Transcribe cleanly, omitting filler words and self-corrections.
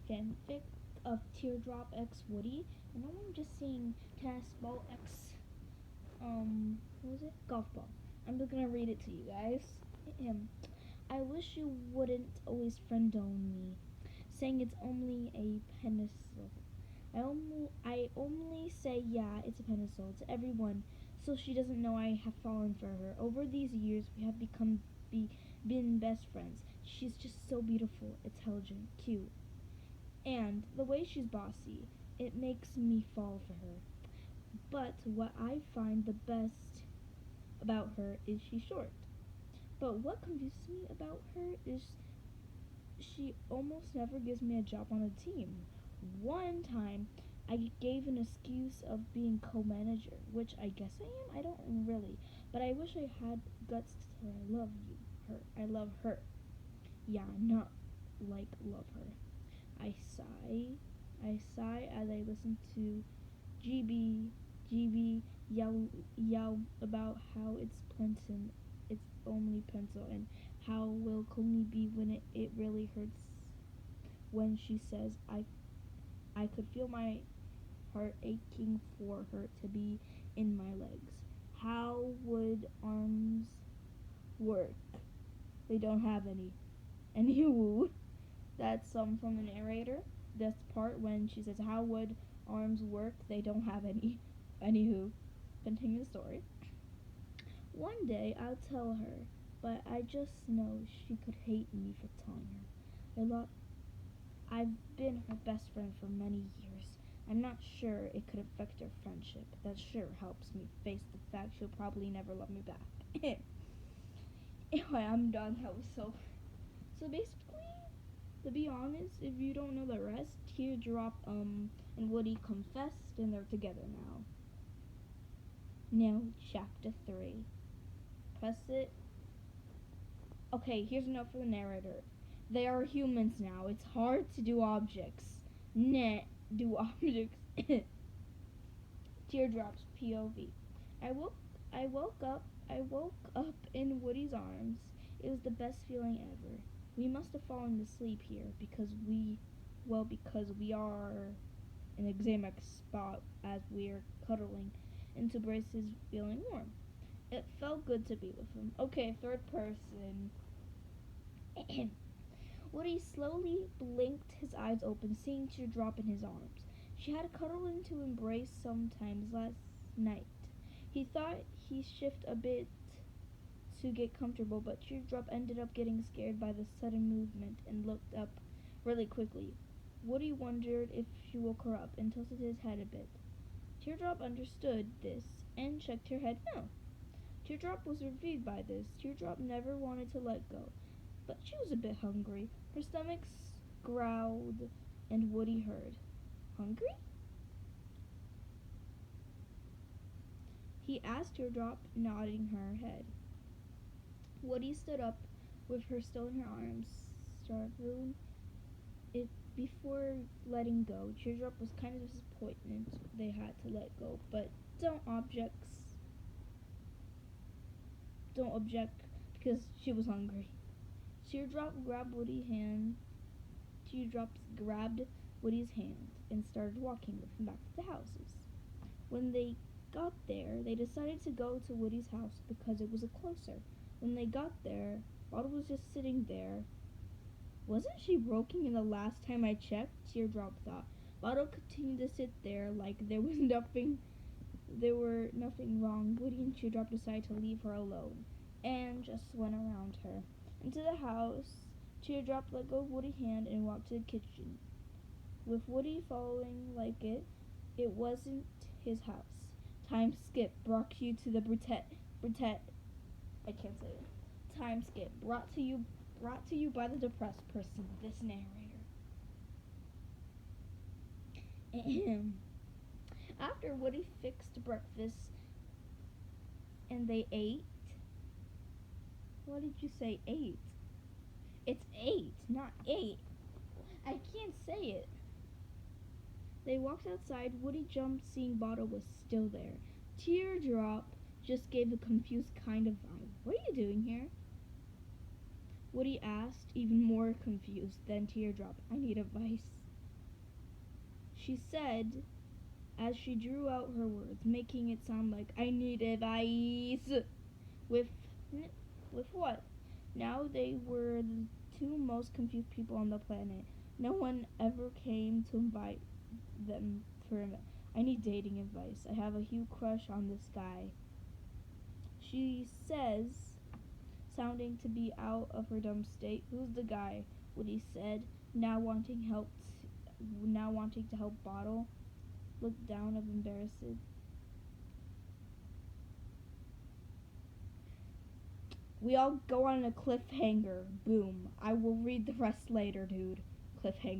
fanfic of Teardrop X Woody, and now I'm just seeing tennis ball X what was it? Golf ball. I'm just gonna read it to you guys. I wish you wouldn't always friend-zone me, saying it's only a pencil. I only say yeah, it's a pencil to everyone, so she doesn't know I have fallen for her. Over these years, we have been best friends. She's just so beautiful, intelligent, cute, and the way she's bossy, it makes me fall for her. But what I find the best about her is she's short. But what confuses me about her is she almost never gives me a job on a team. One time, I gave an excuse of being co-manager, which I guess I am. I don't really, but I wish I had guts to tell her I love you, her. I love her. Yeah, not like love her. I sigh. I sigh as I listen to GB yell about how it's only pencil, and how will Coney be when it really hurts when she says I could feel my heart aching for her to be in my legs. How would arms work? They don't have any. Anywho, that's from the narrator. This part when she says, "How would arms work? They don't have any." Anywho, continue the story. One day I'll tell her, but I just know she could hate me for telling her. I've been her best friend for many years. I'm not sure it could affect our friendship. That sure helps me face the fact she'll probably never love me back. Anyway, I'm done. That was so basically, to be honest, if you don't know the rest, Teardrop and Woody confessed and they're together now. Now chapter 3. Press it. Okay, here's a note for the narrator. They are humans now. It's hard to do objects. Do objects. Teardrops POV. I woke I woke up in Woody's arms. It was the best feeling ever. We must have fallen asleep here because we are in the exact spot as we're cuddling into Brace's feeling warm. It felt good to be with him. Okay, third person. Woody slowly blinked his eyes open, seeing Teardrop in his arms. She had cuddled into embrace sometimes last night. He thought he shifted a bit to get comfortable, but Teardrop ended up getting scared by the sudden movement and looked up really quickly. Woody wondered if she woke her up and tilted his head a bit. Teardrop understood this and checked her head no. Teardrop was relieved by this. Teardrop never wanted to let go, but she was a bit hungry. Her stomach growled, and Woody heard. Hungry? He asked Teardrop, nodding her head. Woody stood up with her still in her arms, startled it before letting go. Teardrop was kind of disappointed they had to let go, but don't object because she was hungry. Teardrops grabbed Woody's hand and started walking with him back to the houses. When they got there, they decided to go to Woody's house because it was closer. When they got there, Bottle was just sitting there. Wasn't she broken in the last time I checked? Teardrop thought. Bottle continued to sit there like there were nothing wrong. Woody and Teardrop decided to leave her alone and just went around her. Into the house, Teardrop let go of Woody's hand and walked to the kitchen. With Woody following like it wasn't his house. Time skip brought you to the I can't say it. Time skip brought to you by the depressed person, this narrator. After Woody fixed breakfast and they ate. What did you say, 8? It's 8, not 8. I can't say it. They walked outside. Woody jumped, seeing Bottle was still there. Teardrop just gave a confused kind of vibe. What are you doing here? Woody asked, even more confused than Teardrop. I need advice. she said as she drew out her words, making it sound like I need advice. With with what? Now they were the two most confused people on the planet. No one ever came to invite them for him. I need dating advice. I have a huge crush on this guy. She says, sounding to be out of her dumb state. Who's the guy? Woody said, now wanting to help Bottle. Looked down of embarrassed. We all go on a cliffhanger. Boom. I will read the rest later, dude. Cliffhanger.